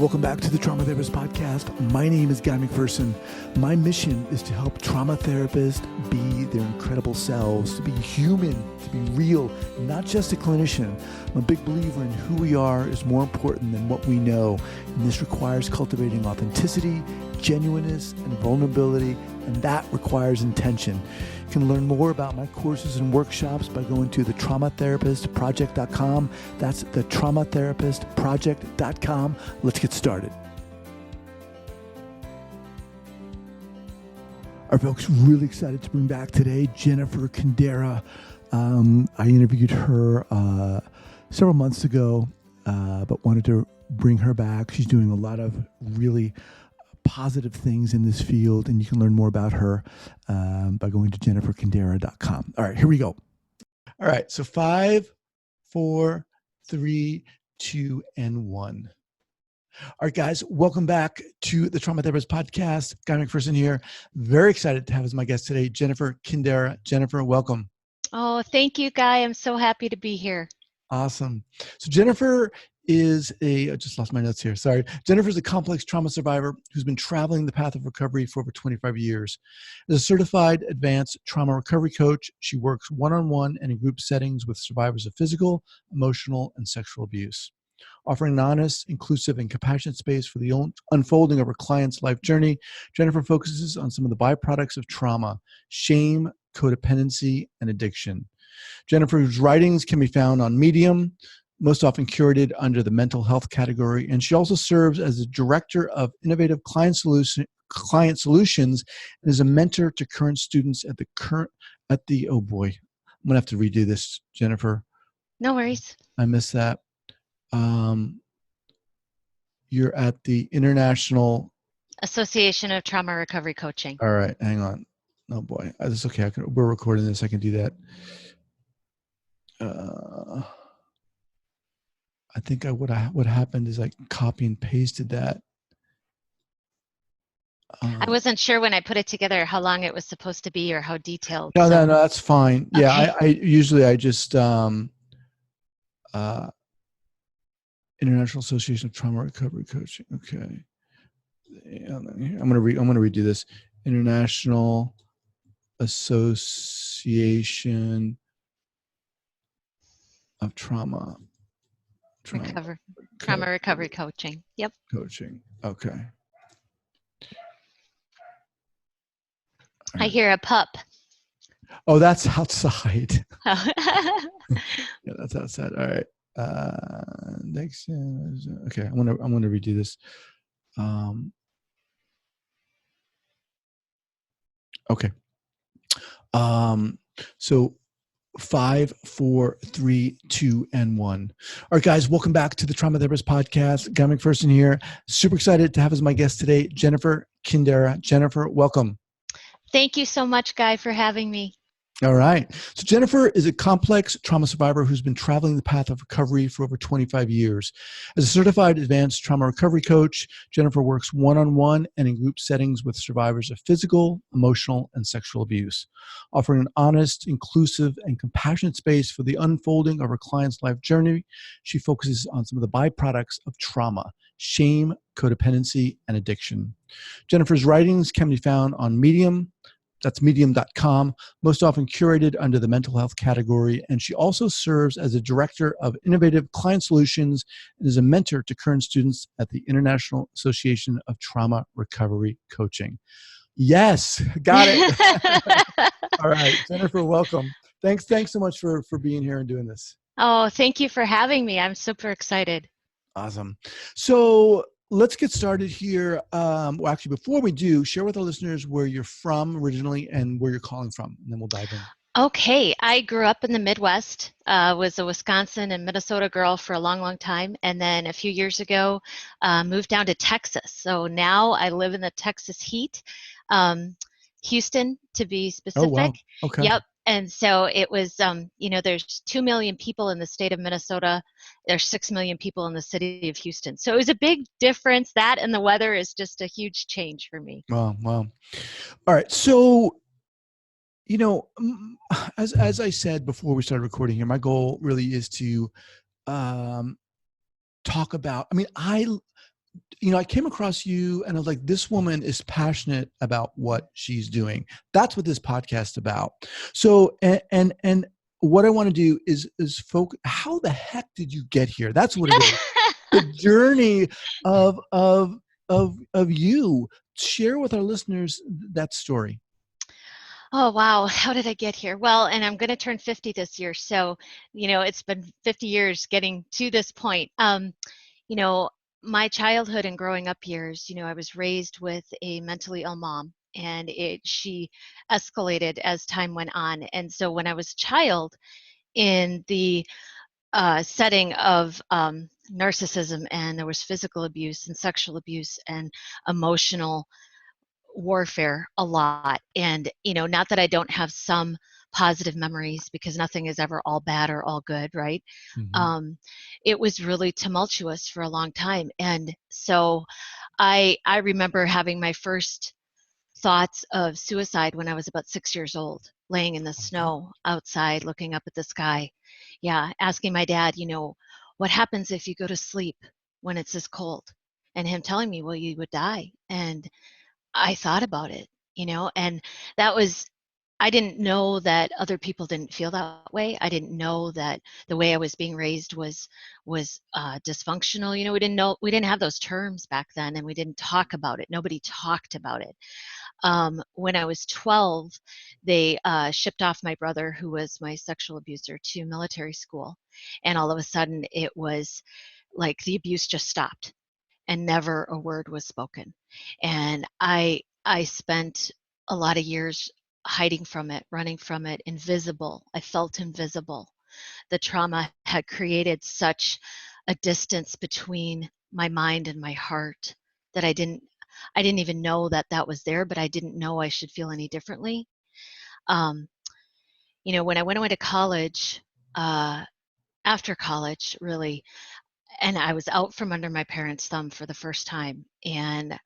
welcome back to the Trauma Therapist Podcast. My name is Guy McPherson. My mission is to help trauma therapists be their incredible selves, to be human, to be real, not just a clinician. I'm a big believer in who we are is more important than what we know, and this requires cultivating authenticity, genuineness, and vulnerability, and that requires intention. You can learn more about my courses and workshops by going to thetraumatherapistproject.com. That's thetraumatherapistproject.com. Let's get started. All right, folks, really excited to bring back today Jennifer Kindera. I interviewed her several months ago, but wanted to bring her back. She's doing a lot of really positive things in this field, and you can learn more about her by going to jenniferkindera.com. All right, here we go. All right, so 5, 4, 3, 2, and 1. All right, guys, welcome back to the Trauma Therapist Podcast. Guy McPherson here. Very excited to have as my guest today, Jennifer Kindera. Jennifer, welcome. Oh, thank you, Guy. I'm so happy to be here. Awesome. So Jennifer is I just lost my notes here. Sorry. Jennifer's a complex trauma survivor who's been traveling the path of recovery for over 25 years. As a certified advanced trauma recovery coach, she works one-on-one and in group settings with survivors of physical, emotional, and sexual abuse. Offering an honest, inclusive, and compassionate space for the unfolding of her client's life journey, Jennifer focuses on some of the byproducts of trauma: shame, codependency, and addiction. Jennifer's writings can be found on Medium, most often curated under the mental health category, and she also serves as the director of innovative client solutions and is a mentor to current students oh boy, I'm gonna have to redo this, Jennifer. No worries. I missed that. You're at the International Association of Trauma Recovery Coaching. All right, hang on. Oh boy, that's okay. We're recording this. I can do that. I think what happened is I copy and pasted that. I wasn't sure when I put it together how long it was supposed to be or how detailed. No, that's fine. Okay. Yeah, I usually just International Association of Trauma Recovery Coaching. Okay, I'm gonna redo this. International Association of Trauma Recovery Coaching. Yep. Coaching. Okay. I hear a pup. Oh, that's outside. Oh. Yeah, that's outside. All right. Next. Okay, I'm gonna redo this. Okay. So 5, 4, 3, 2, and 1. All right, guys, welcome back to the Trauma Therapist Podcast. Guy McPherson here. Super excited to have as my guest today, Jennifer Kindera. Jennifer, welcome. Thank you so much, Guy, for having me. All right. So Jennifer is a complex trauma survivor who's been traveling the path of recovery for over 25 years. As a certified advanced trauma recovery coach, Jennifer works one-on-one and in group settings with survivors of physical, emotional, and sexual abuse, offering an honest, inclusive, and compassionate space for the unfolding of her client's life journey. She focuses on some of the byproducts of trauma: shame, codependency, and addiction. Jennifer's writings can be found on Medium. That's medium.com, most often curated under the mental health category. And she also serves as a director of innovative client solutions and is a mentor to current students at the International Association of Trauma Recovery Coaching. Yes, got it. All right, Jennifer, welcome. Thanks so much for being here and doing this. Oh, thank you for having me. I'm super excited. Awesome. So let's get started here. Well, actually, before we do, share with our listeners where you're from originally and where you're calling from, and then we'll dive in. Okay. I grew up in the Midwest, was a Wisconsin and Minnesota girl for a long, long time. And then a few years ago, moved down to Texas. So now I live in the Texas heat, Houston to be specific. Oh, wow. Okay. Yep. And so it was, there's 2 million people in the state of Minnesota. There's 6 million people in the city of Houston. So it was a big difference. That and the weather is just a huge change for me. Wow. All right. So, as I said before we started recording here, my goal really is to talk about, I came across you and I was like, this woman is passionate about what she's doing. That's what this podcast is about. So, and what I want to do is focus. How the heck did you get here? That's what it is. The journey of you. Share with our listeners that story. Oh, wow. How did I get here? Well, and I'm going to turn 50 this year. So, it's been 50 years getting to this point. You know, my childhood and growing up years, I was raised with a mentally ill mom, and she escalated as time went on. And so when I was a child in the setting of narcissism, and there was physical abuse and sexual abuse and emotional warfare a lot. And, not that I don't have some positive memories, because nothing is ever all bad or all good, right? Mm-hmm. It was really tumultuous for a long time. And so I remember having my first thoughts of suicide when I was about 6 years old, laying in the snow outside, looking up at the sky. Yeah, asking my dad, what happens if you go to sleep when it's this cold? And him telling me, well, you would die. And I thought about it, and that was, I didn't know that other people didn't feel that way. I didn't know that the way I was being raised was dysfunctional. We didn't have those terms back then, and we didn't talk about it. Nobody talked about it. When I was 12, they shipped off my brother, who was my sexual abuser, to military school, and all of a sudden it was like the abuse just stopped, and never a word was spoken. And I spent a lot of years hiding from it, running from it, invisible. I felt invisible. The trauma had created such a distance between my mind and my heart that I didn't even know that that was there, but I didn't know I should feel any differently. Um, when I went away to college, after college, really, and I was out from under my parents' thumb for the first time, and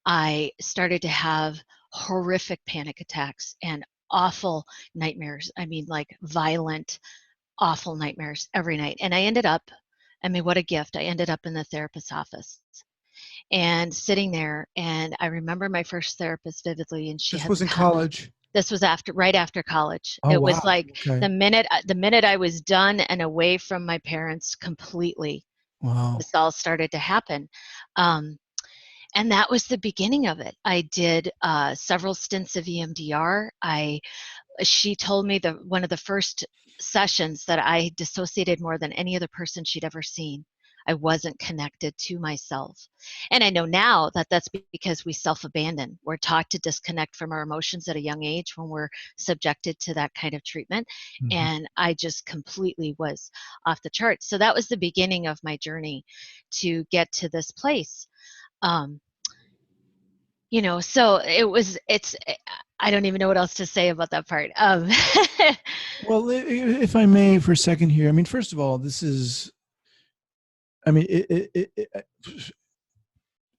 I started to have horrific panic attacks and awful nightmares. I mean, like violent, awful nightmares every night. And I ended up, I mean, what a gift. I ended up in the therapist's office and sitting there. And I remember my first therapist vividly, and she This had was the in college. this was right after college. Oh, It wow. was like Okay. the minute I was done and away from my parents completely, Wow. this all started to happen. Um, and that was the beginning of it. I did several stints of EMDR. She told me that one of the first sessions that I dissociated more than any other person she'd ever seen. I wasn't connected to myself. And I know now that that's because we self-abandon. We're taught to disconnect from our emotions at a young age when we're subjected to that kind of treatment. Mm-hmm. And I just completely was off the charts. So that was the beginning of my journey to get to this place. Um, so I don't even know what else to say about that part. Well, if I may, for a second here, I mean, first of all, this is, I mean,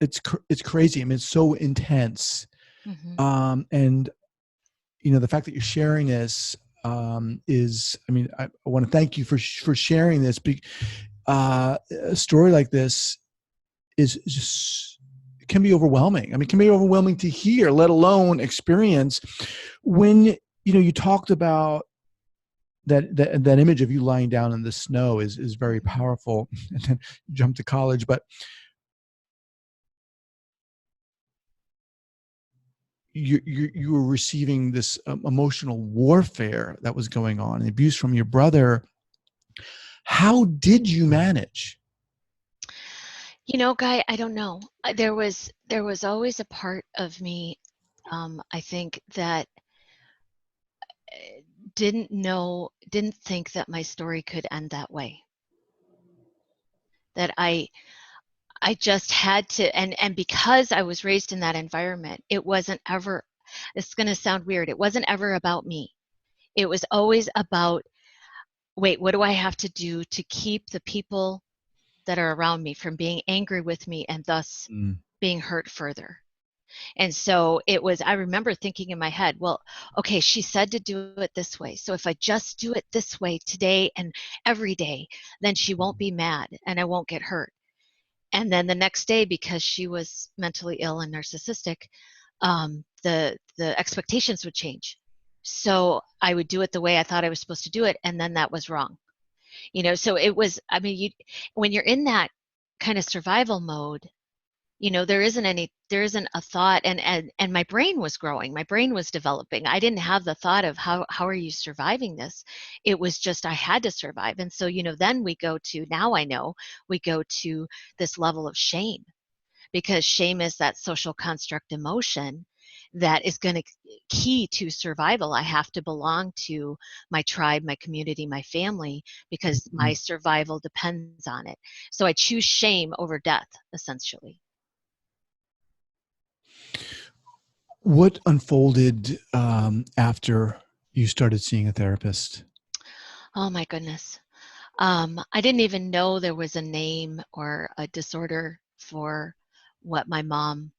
it's crazy. I mean, it's so intense, Mhm. and the fact that you're sharing this is, I mean, I want to thank you for sharing this. A story like this is just, it can be overwhelming. I mean, it can be overwhelming to hear, let alone experience. When you talked about that image of you lying down in the snow is very powerful. And then you jump to college, but you were receiving this emotional warfare that was going on, and abuse from your brother. How did you manage? Guy, I don't know. There was always a part of me, I think, that didn't think that my story could end that way. That I just had to, and because I was raised in that environment, it wasn't ever, it's going to sound weird, it wasn't ever about me. It was always about, wait, what do I have to do to keep the people that are around me from being angry with me and thus Mm. being hurt further? And so I remember thinking in my head, well, okay, she said to do it this way. So if I just do it this way today and every day, then she won't be mad and I won't get hurt. And then the next day, because she was mentally ill and narcissistic, the expectations would change. So I would do it the way I thought I was supposed to do it, and then that was wrong. So it was, I mean, when you're in that kind of survival mode, there isn't a thought, and my brain was growing, my brain was developing. I didn't have the thought of how are you surviving this. It was just I had to survive. And so then now I know we go to this level of shame, because shame is that social construct emotion that is going to key to survival. I have to belong to my tribe, my community, my family, because my survival depends on it. So I choose shame over death, essentially. What unfolded after you started seeing a therapist? Oh my goodness. I didn't even know there was a name or a disorder for what my mom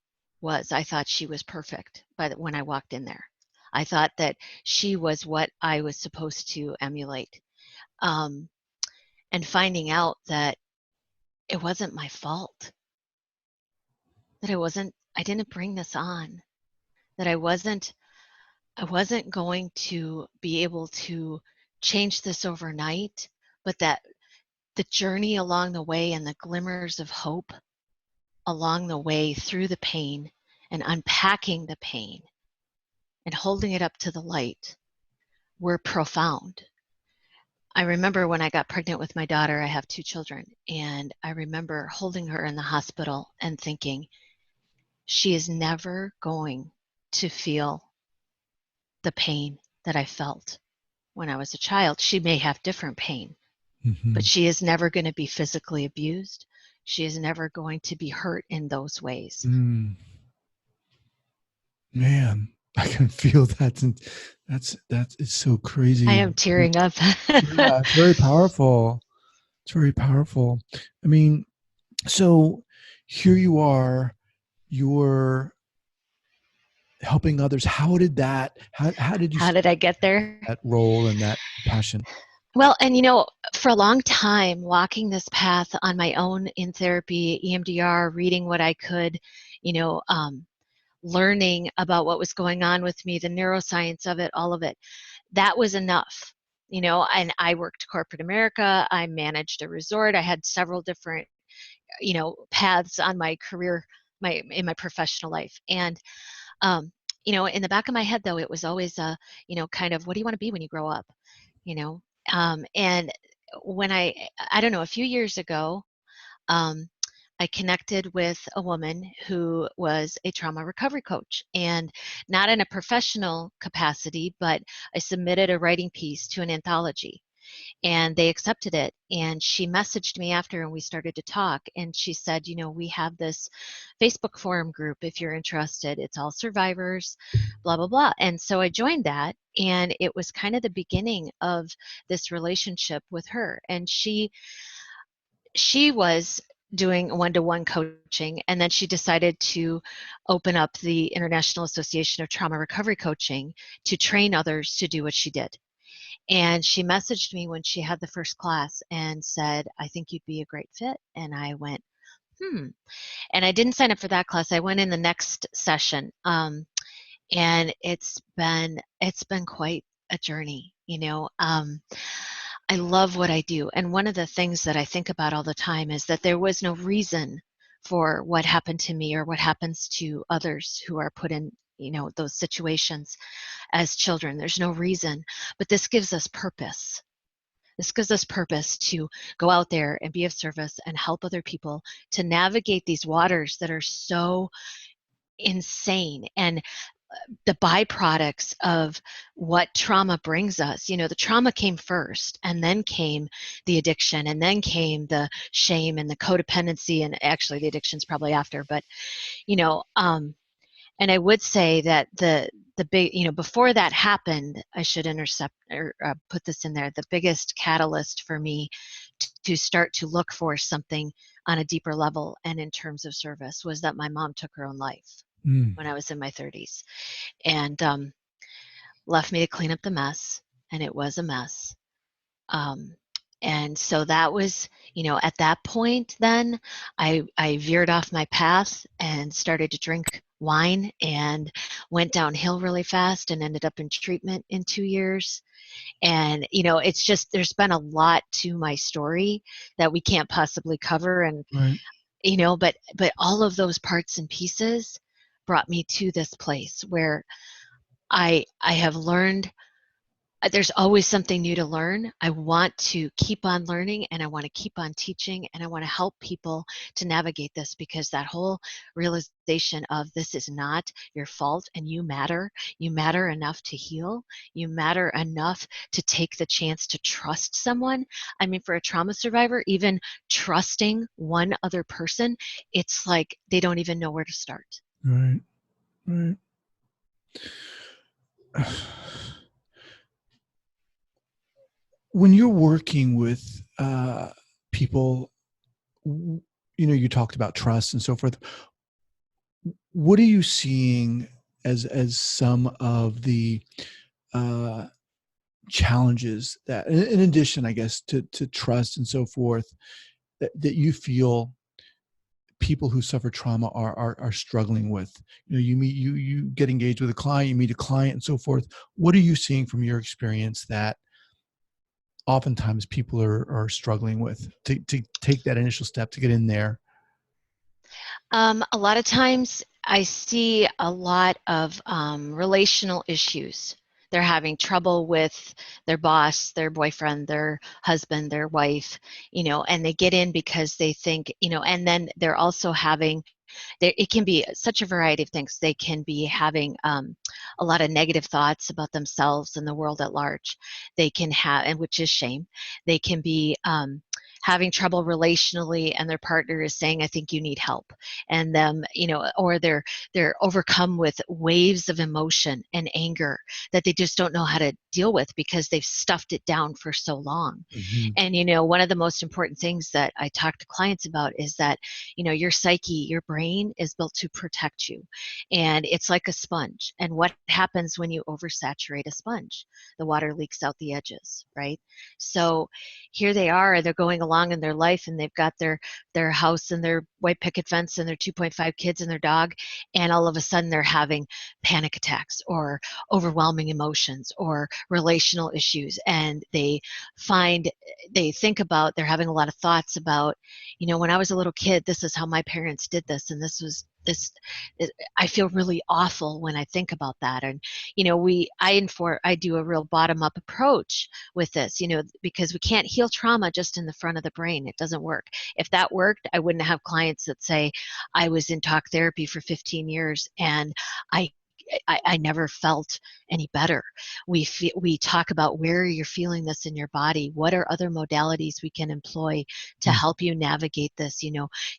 was. I thought she was perfect when I walked in there. I thought that she was what I was supposed to emulate. Um, and finding out that it wasn't my fault, that I didn't bring this on, that I wasn't going to be able to change this overnight, but that the journey along the way and the glimmers of hope along the way through the pain and unpacking the pain and holding it up to the light were profound. I remember when I got pregnant with my daughter, I have 2 children, and I remember holding her in the hospital and thinking, she is never going to feel the pain that I felt when I was a child. She may have different pain, but she is never going to be physically abused. She is never going to be hurt in those ways. Man, I can feel that. And that is so crazy. I am tearing up. Yeah, it's very powerful. It's very powerful. I mean, so here you are, you're helping others. How did that, how did you How did I get there? that role and that passion? Well, and for a long time, walking this path on my own in therapy, EMDR, reading what I could, learning about what was going on with me, the neuroscience of it, all of it, that was enough. And I worked corporate America. I managed a resort. I had several different, paths on my career, in my professional life. And, in the back of my head, though, it was always, kind of, what do you want to be when you grow up? And when I don't know, a few years ago, um, I connected with a woman who was a trauma recovery coach, and not in a professional capacity, but I submitted a writing piece to an anthology, and they accepted it. And she messaged me after, and we started to talk, and she said, we have this Facebook forum group if you're interested. It's all survivors, blah blah blah. And so I joined that, and it was kind of the beginning of this relationship with her. And she was doing one-to-one coaching, and then she decided to open up the International Association of Trauma Recovery Coaching to train others to do what she did. And she messaged me when she had the first class and said, I think you'd be a great fit. And I went, And I didn't sign up for that class. I went in the next session. And it's been quite a journey. I love what I do. And one of the things that I think about all the time is that there was no reason for what happened to me or what happens to others who are put in, those situations as children. There's no reason, but this gives us purpose. This gives us purpose to go out there and be of service and help other people to navigate these waters that are so insane. And the byproducts of what trauma brings us. The trauma came first, and then came the addiction, and then came the shame and the codependency, and actually the addiction's probably after. But and I would say that the big, before that happened, I should intercept or put this in there. The biggest catalyst for me to start to look for something on a deeper level and in terms of service was that my mom took her own life when I was in my 30s, and left me to clean up the mess, and it was a mess. And so that was, at that point then, I veered off my path and started to drink wine and went downhill really fast and ended up in treatment in 2 years. And, it's just, there's been a lot to my story that we can't possibly cover. And, Right. But all of those parts and pieces brought me to this place where I have learned. There's always something new to learn. I want to keep on learning, and I want to keep on teaching, and I want to help people to navigate this, because that whole realization of this is not your fault and you matter. You matter enough to heal. You matter enough to take the chance to trust someone. I mean, for a trauma survivor, even trusting one other person, it's like they don't even know where to start. Right. Right. When you're working with people, you talked about trust and so forth. What are you seeing as some of the challenges that, in addition, I guess, to trust and so forth, that you feel people who suffer trauma are struggling with? You get engaged with a client, you meet a client and so forth. What are you seeing from your experience that oftentimes people are struggling with to take that initial step to get in there? A lot of times I see a lot of relational issues. They're having trouble with their boss, their boyfriend, their husband, their wife, and they get in because they think, and then they're also having, it can be such a variety of things. They can be having a lot of negative thoughts about themselves and the world at large. They can have, and which is shame. They can be having trouble relationally, and their partner is saying, I think you need help. And them, or they're overcome with waves of emotion and anger that they just don't know how to deal with because they've stuffed it down for so long. Mm-hmm. And one of the most important things that I talk to clients about is that your psyche, your brain is built to protect you, and it's like a sponge. And what happens when you oversaturate a sponge? The water leaks out the edges, right? So here they are, they're going along in their life, and they've got their house and their white picket fence and their 2.5 kids and their dog, and all of a sudden they're having panic attacks or overwhelming emotions or relational issues. And they think about, they're having a lot of thoughts about, when I was a little kid, this is how my parents did this, and I feel really awful when I think about that. And I do a real bottom-up approach with this, because we can't heal trauma just in the front of the brain. It doesn't work. If that worked, I wouldn't have clients that say, I was in talk therapy for 15 years and I never felt any better. We talk about where you're feeling this in your body. What are other modalities we can employ to help you navigate this?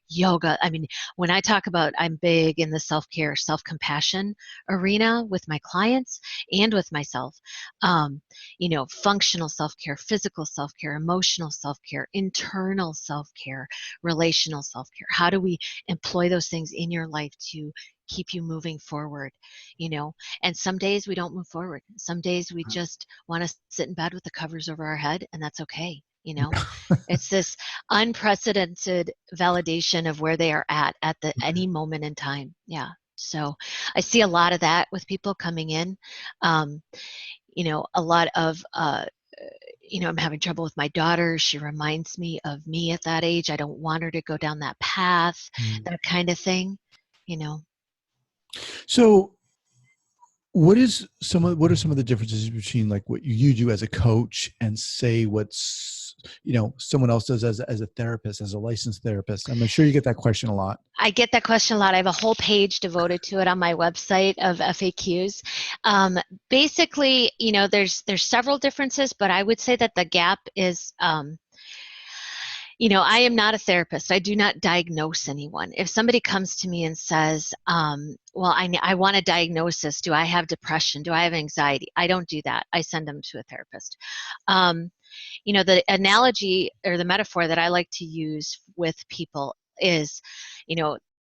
Yoga. I mean, when I talk about, I'm big in the self-care, self-compassion arena with my clients and with myself. Functional self-care, physical self-care, emotional self-care, internal self-care, relational self-care. How do we employ those things in your life to keep you moving forward? And some days we don't move forward. Some days we just want to sit in bed with the covers over our head, and that's okay. It's this unprecedented validation of where they are at any moment in time. Yeah. So I see a lot of that with people coming in. A lot of I'm having trouble with my daughter. She reminds me of me at that age. I don't want her to go down that path, that kind of thing. So what are some of the differences between like what you do as a coach and say what's someone else does as a therapist, as a licensed therapist? I'm sure you get that question a lot. I get that question a lot. I have a whole page devoted to it on my website of FAQs. Basically, there's several differences, but I would say that the gap is I am not a therapist. I do not diagnose anyone. If somebody comes to me and says, well, I want a diagnosis. Do I have depression? Do I have anxiety? I don't do that. I send them to a therapist. The analogy or the metaphor that I like to use with people is,